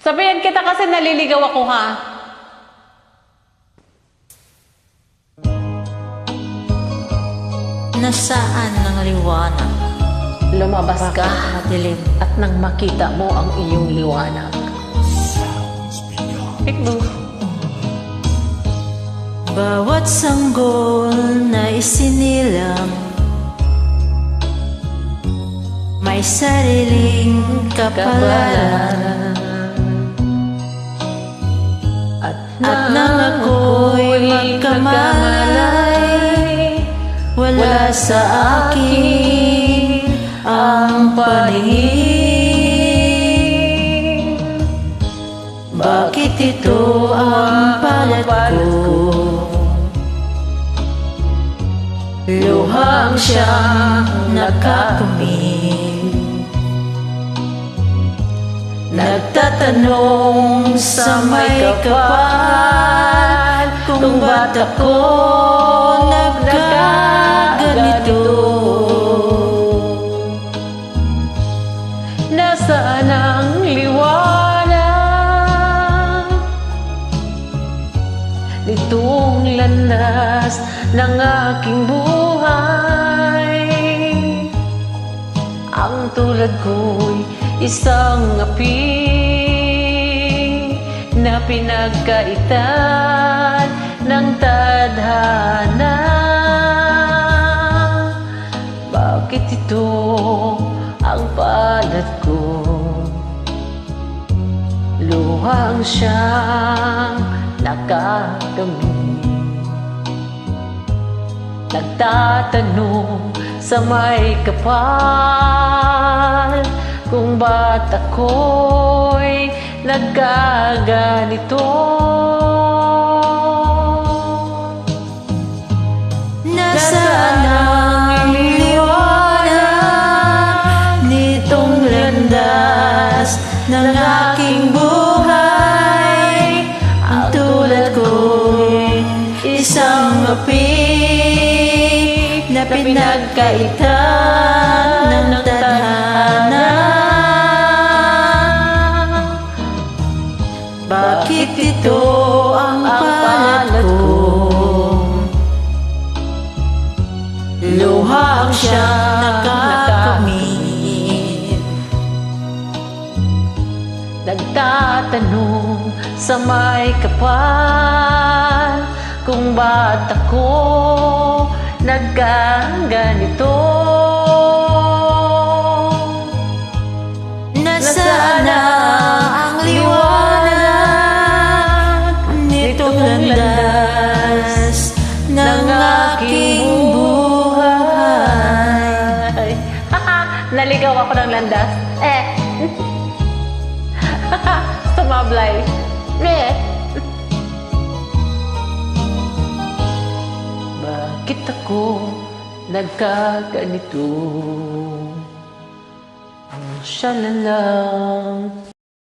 Sabihan kita kasi naliligaw ako, ha? Nasaan ang liwanag? Lumabas ka Madilim. at nang makita mo ang iyong liwanag. Pikbo. Bawat sanggol na isinilang may sariling kapalaran. At nang ako'y magkamalay, wala sa akin ang paningin. Bakit ito ang palad ko? Luhang siyang nakakamit. Nagtatanong sa may kapal kung ba't ako nagkaganito. Nasaan ang liwanag nitong landas ng aking buhay? Ang tulad ko'y isang api na pinagkaitan ng tadhana. Bakit ito ang palad ko? Luhang siyang nakakamit. Nagtatanong sa may kapal kung ba't ako'y nagkaganito. Nasaan ang liwanag nitong landas ng aking buhay? Ang tulad ko'y isang api na pinagkaitan ng tadhana. Bakit ito ang palad ko? Luhang siyang nakakamit. Nagtatanong sa may kapal kung ba't ako nagkaganito. Nasaan na ang liwanag nitong landas ng aking buhay? Naligaw ako ng landas. Sumablay. Bakit ako nagkaganito? Siya na lang.